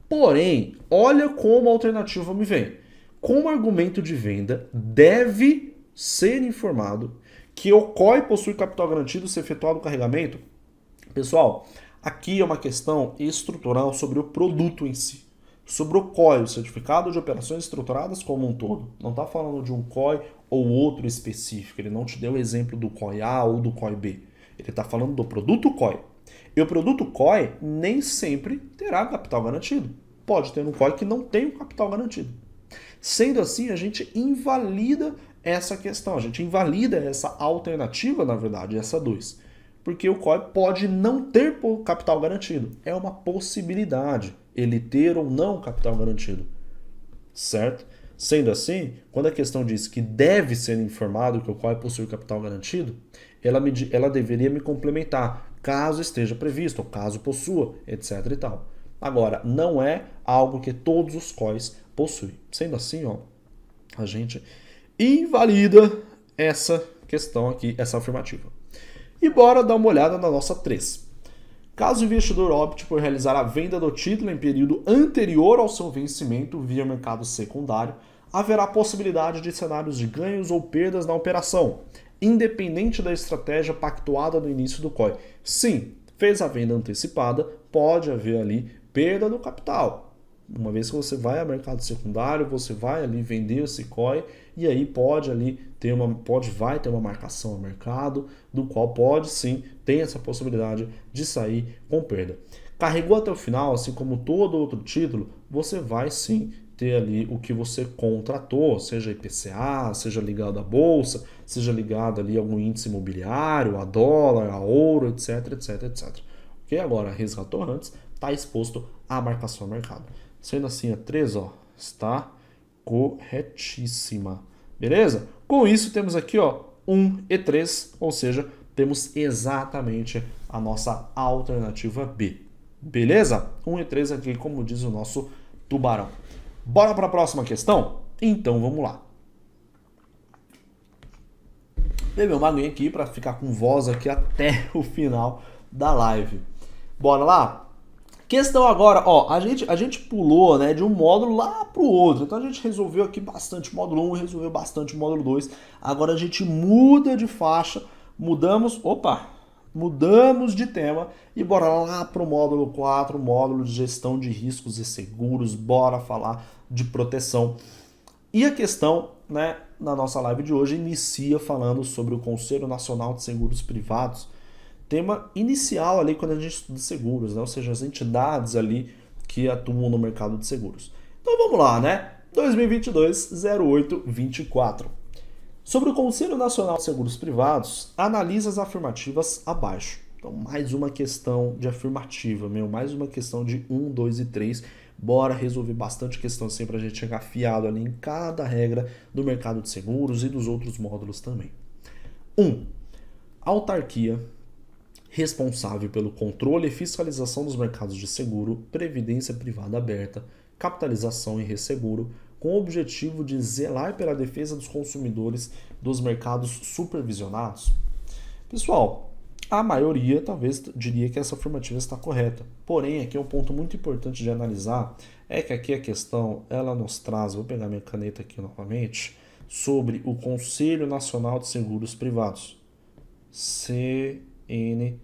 Porém, olha como a alternativa me vem. Como argumento de venda, deve ser informado que o COE possui capital garantido se efetuado o carregamento. Pessoal, aqui é uma questão estrutural sobre o produto em si. Sobre o COE, o Certificado de Operações Estruturadas como um todo. Não está falando de um COE ou outro específico. Ele não te deu o exemplo do COE A ou do COE B. Ele está falando do produto COE. E o produto COE nem sempre terá capital garantido. Pode ter um COE que não tem o capital garantido. Sendo assim, a gente invalida essa questão, a gente invalida essa alternativa, na verdade, essa 2. Porque o COE pode não ter capital garantido. É uma possibilidade ele ter ou não capital garantido. Certo? Sendo assim, quando a questão diz que deve ser informado que o COE possui capital garantido, ela deveria me complementar, caso esteja previsto, ou caso possua, etc e tal. Agora, não é algo que todos os COEs possuem. Sendo assim, ó, a gente invalida essa questão aqui, essa afirmativa. E bora dar uma olhada na nossa 3. Caso o investidor opte por realizar a venda do título em período anterior ao seu vencimento via mercado secundário, haverá possibilidade de cenários de ganhos ou perdas na operação, independente da estratégia pactuada no início do COE. Sim, fez a venda antecipada, pode haver ali perda do capital. Uma vez que você vai ao mercado secundário, você vai ali vender esse COE e aí pode ali ter vai ter uma marcação ao mercado, do qual pode sim ter essa possibilidade de sair com perda. Carregou até o final, assim como todo outro título, você vai sim ter ali o que você contratou, seja IPCA, seja ligado à bolsa, seja ligado ali a algum índice imobiliário, a dólar, a ouro, etc, etc, etc. Ok? Agora, resgatou antes, está exposto à marcação ao mercado. Sendo assim, a 3, ó, está corretíssima. Beleza? Com isso, temos aqui, ó, 1 e 3, ou seja, temos exatamente a nossa alternativa B. Beleza? 1 e 3 aqui, como diz o nosso tubarão. Bora para a próxima questão? Então, vamos lá. Beber uma aguinha aqui para ficar com voz aqui até o final da live. Bora lá? Questão agora, ó, a gente pulou, né, de um módulo lá pro outro. Então a gente resolveu aqui bastante módulo 1, resolveu bastante módulo 2. Agora a gente muda de faixa, mudamos de tema e bora lá pro módulo 4, módulo de gestão de riscos e seguros. Bora falar de proteção. E a questão, né, na nossa live de hoje inicia falando sobre o Conselho Nacional de Seguros Privados. Tema inicial ali quando a gente estuda seguros, né? Ou seja, as entidades ali que atuam no mercado de seguros. Então vamos lá, né? 2022-08-24. Sobre o Conselho Nacional de Seguros Privados, analisa as afirmativas abaixo. Então, mais uma questão de afirmativa, mais uma questão de 1, 2 e 3. Bora resolver bastante questão assim para a gente chegar afiado ali em cada regra do mercado de seguros e dos outros módulos também. 1. Autarquia responsável pelo controle e fiscalização dos mercados de seguro, previdência privada aberta, capitalização e resseguro, com o objetivo de zelar pela defesa dos consumidores dos mercados supervisionados. Pessoal, a maioria talvez diria que essa afirmativa está correta. Porém, aqui é um ponto muito importante de analisar, é que aqui a questão, ela nos traz, vou pegar minha caneta aqui novamente, sobre o Conselho Nacional de Seguros Privados, CNSP.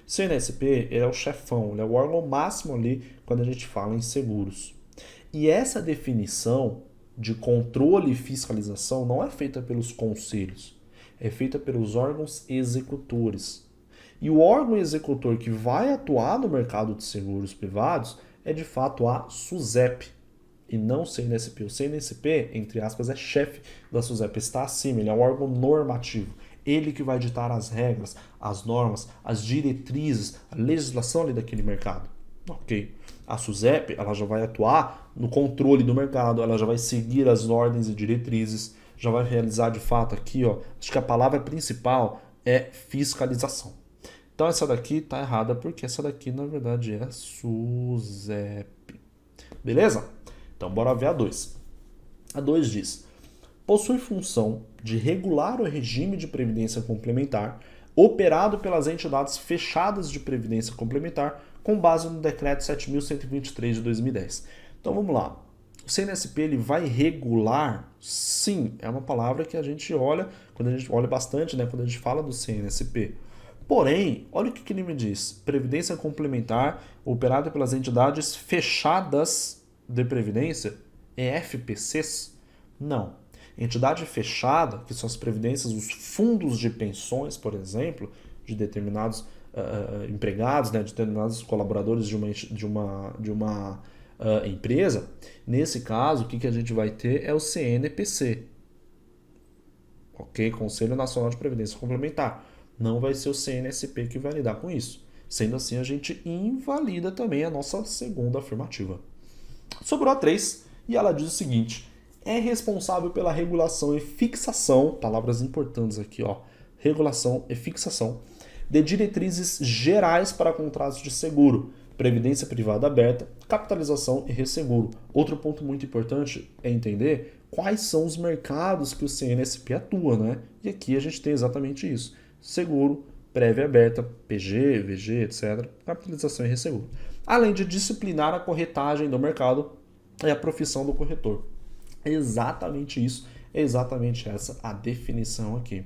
CNSP, ele é o chefão, ele é o órgão máximo ali quando a gente fala em seguros. E essa definição de controle e fiscalização não é feita pelos conselhos, é feita pelos órgãos executores. E o órgão executor que vai atuar no mercado de seguros privados é de fato a SUSEP e não o CNSP. O CNSP, entre aspas, é chefe da SUSEP, está acima, ele é um órgão normativo. Ele que vai ditar as regras, as normas, as diretrizes, a legislação ali daquele mercado. Ok. A SUSEP, ela já vai atuar no controle do mercado, ela já vai seguir as ordens e diretrizes, já vai realizar de fato aqui, ó, acho que a palavra principal é fiscalização. Então essa daqui tá errada porque essa daqui na verdade é SUSEP. Beleza? Então bora ver a 2. A 2 diz: possui função de regular o regime de previdência complementar operado pelas entidades fechadas de previdência complementar com base no decreto 7.123 de 2010. Então vamos lá. O CNSP ele vai regular? Sim, é uma palavra que a gente olha, quando a gente olha bastante, né, quando a gente fala do CNSP. Porém, olha o que ele me diz. Previdência complementar operada pelas entidades fechadas de previdência, EFPCs? Não. Entidade fechada, que são as previdências, os fundos de pensões, por exemplo, de determinados empregados, né, de determinados colaboradores de uma empresa. Nesse caso, o que a gente vai ter é o CNPC, ok? Conselho Nacional de Previdência Complementar. Não vai ser o CNSP que vai lidar com isso. Sendo assim, a gente invalida também a nossa segunda afirmativa. Sobrou a 3 e ela diz o seguinte: é responsável pela regulação e fixação, palavras importantes aqui, ó, regulação e fixação, de diretrizes gerais para contratos de seguro, previdência privada aberta, capitalização e resseguro. Outro ponto muito importante é entender quais são os mercados que o CNSP atua, né? E aqui a gente tem exatamente isso: seguro, prévia aberta, PG, VG, etc., capitalização e resseguro. Além de disciplinar a corretagem do mercado e a profissão do corretor. É exatamente isso, é exatamente essa a definição aqui.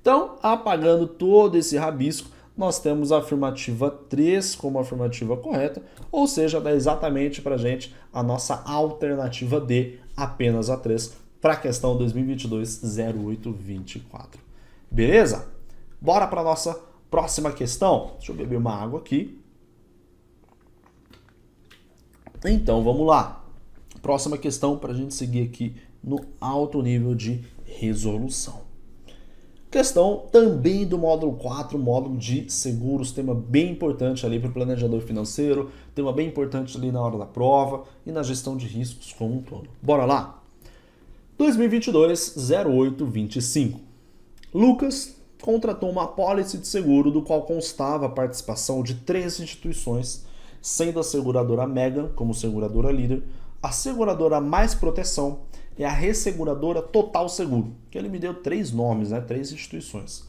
Então, apagando todo esse rabisco, nós temos a afirmativa 3 como afirmativa correta, ou seja, dá exatamente para a gente a nossa alternativa D, apenas a 3, para a questão 2022-08-24. Beleza? Bora para a nossa próxima questão. Deixa eu beber uma água aqui. Então, vamos lá. Próxima questão para a gente seguir aqui no alto nível de resolução. Questão também do módulo 4, módulo de seguros, tema bem importante ali para o planejador financeiro, tema bem importante ali na hora da prova e na gestão de riscos como um todo. Bora lá? 2022-08-25. Lucas contratou uma apólice de seguro do qual constava a participação de 3 instituições, sendo a seguradora Mega como seguradora líder, a seguradora Mais Proteção e a resseguradora Total Seguro, que ele me deu 3 nomes, 3 instituições.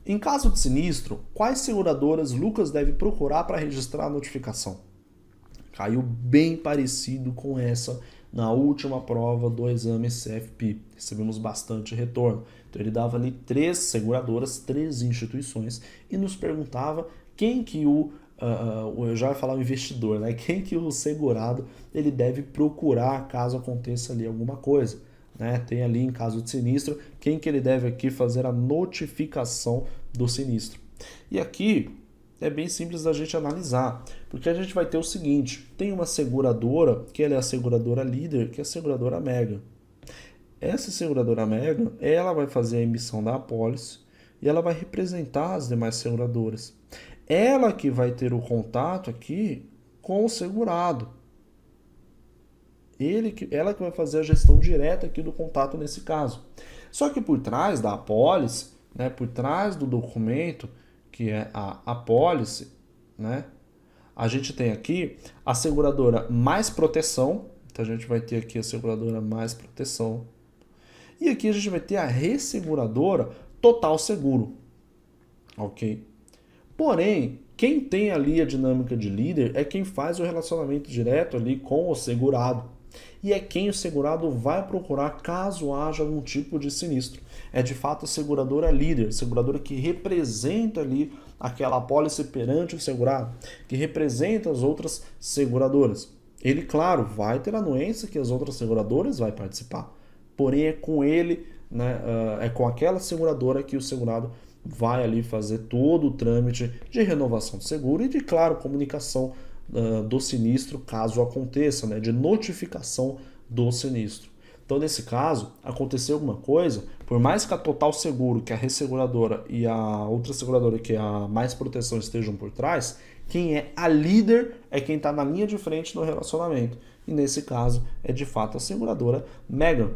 Em caso de sinistro, quais seguradoras Lucas deve procurar para registrar a notificação? Caiu bem parecido com essa na última prova do exame CFP. Recebemos bastante retorno. Então ele dava ali 3 seguradoras, 3 instituições e nos perguntava quem que eu já ia falar o investidor, quem que o segurado ele deve procurar caso aconteça ali alguma coisa. Tem ali em caso de sinistro, quem que ele deve aqui fazer a notificação do sinistro. E aqui é bem simples da gente analisar, porque a gente vai ter o seguinte, tem uma seguradora, que ela é a seguradora líder, que é a seguradora Mega. Essa seguradora Mega, ela vai fazer a emissão da apólice e ela vai representar as demais seguradoras. Ela que vai ter o contato aqui com o segurado. Ela que vai fazer a gestão direta aqui do contato nesse caso. Só que por trás da apólice, por trás do documento, que é a apólice, a gente tem aqui a seguradora Mais Proteção. Então a gente vai ter aqui a seguradora Mais Proteção. E aqui a gente vai ter a resseguradora Total Seguro. Ok? Porém, quem tem ali a dinâmica de líder é quem faz o relacionamento direto ali com o segurado. E é quem o segurado vai procurar caso haja algum tipo de sinistro. É de fato a seguradora líder, a seguradora que representa ali aquela apólice perante o segurado, que representa as outras seguradoras. Ele, claro, vai ter anuência que as outras seguradoras vai participar. Porém, é com ele, é com aquela seguradora que o segurado vai ali fazer todo o trâmite de renovação do seguro e de, claro, comunicação do sinistro caso aconteça, de notificação do sinistro. Então, nesse caso, aconteceu alguma coisa, por mais que a Total Seguro, que é a resseguradora, e a outra seguradora, que é a Mais Proteção, estejam por trás, quem é a líder é quem está na linha de frente do relacionamento. E nesse caso, é de fato a seguradora Mega.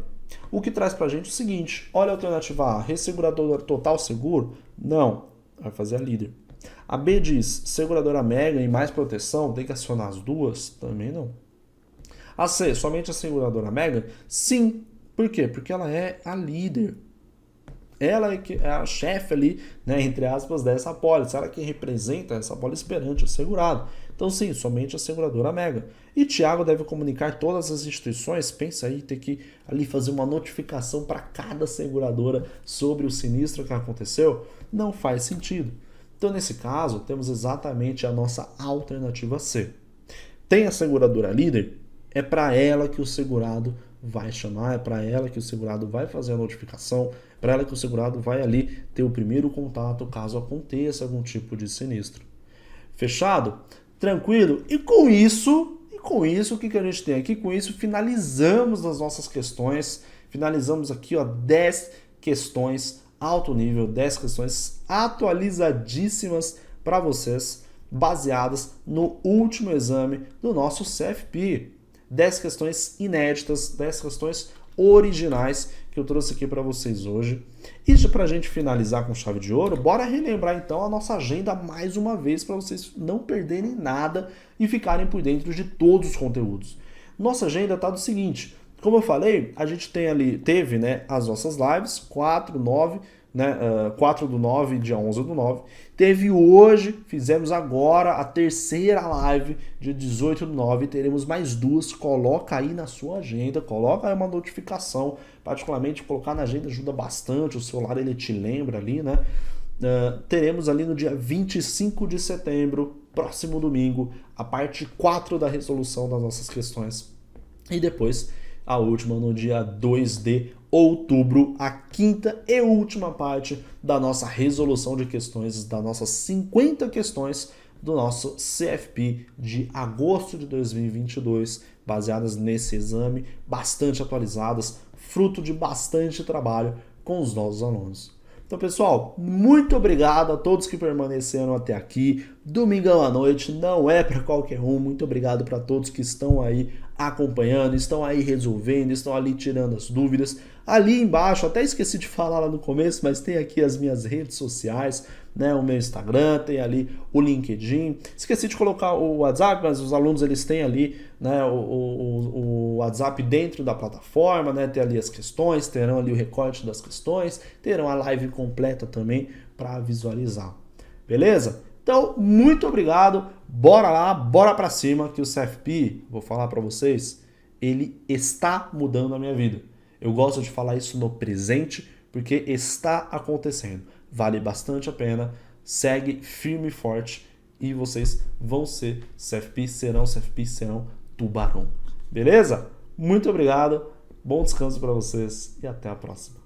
O que traz pra gente o seguinte, olha a alternativa A, resseguradora Total Seguro? Não, vai fazer a líder. A B diz, seguradora Mega e Mais Proteção, tem que acionar as duas? Também não. A C, somente a seguradora Mega? Sim. Por quê? Porque ela é a líder. Ela é a chefe ali, entre aspas, dessa apólice. Ela é quem representa essa apólice perante o segurado. Então, sim, somente a seguradora Mega. E Tiago deve comunicar todas as instituições. Pensa aí, ter que ali fazer uma notificação para cada seguradora sobre o sinistro que aconteceu. Não faz sentido. Então, nesse caso, temos exatamente a nossa alternativa C. Tem a seguradora líder? É para ela que o segurado vai chamar, é para ela que o segurado vai fazer a notificação, para ela que o segurado vai ali ter o primeiro contato caso aconteça algum tipo de sinistro. Fechado? Tranquilo? E com isso, o que a gente tem aqui? Com isso, finalizamos as nossas questões. Finalizamos aqui, 10 questões alto nível, 10 questões atualizadíssimas para vocês, baseadas no último exame do nosso CFP. 10 questões inéditas, 10 questões originais que eu trouxe aqui para vocês hoje. E já para a gente finalizar com chave de ouro, bora relembrar então a nossa agenda mais uma vez para vocês não perderem nada e ficarem por dentro de todos os conteúdos. Nossa agenda tá do seguinte, como eu falei, a gente teve as nossas lives, 4 do 9, dia 11 do 9. Teve hoje, fizemos agora a terceira live, dia 18 do 9. Teremos mais 2. Coloca aí na sua agenda, coloca aí uma notificação. Particularmente, colocar na agenda ajuda bastante. O celular ele te lembra ali, teremos ali no dia 25 de setembro, próximo domingo, a parte 4 da resolução das nossas questões. E depois a última no dia 2 de outubro, a quinta e última parte da nossa resolução de questões, das nossas 50 questões do nosso CFP de agosto de 2022, baseadas nesse exame, bastante atualizadas, fruto de bastante trabalho com os nossos alunos. Então, pessoal, muito obrigado a todos que permaneceram até aqui. Domingão à noite não é para qualquer um. Muito obrigado para todos que estão aí acompanhando, estão aí resolvendo, estão ali tirando as dúvidas. Ali embaixo, até esqueci de falar lá no começo, mas tem aqui as minhas redes sociais, né? O meu Instagram, tem ali o LinkedIn. Esqueci de colocar o WhatsApp, mas os alunos eles têm ali, né, o WhatsApp dentro da plataforma, né? Tem ali as questões, terão ali o recorte das questões, terão a live completa também para visualizar. Beleza? Então, muito obrigado. Bora lá, bora para cima que o CFP, vou falar para vocês, ele está mudando a minha vida. Eu gosto de falar isso no presente porque está acontecendo. Vale bastante a pena. Segue firme e forte e vocês vão ser CFP, serão tubarão. Beleza? Muito obrigado. Bom descanso para vocês e até a próxima.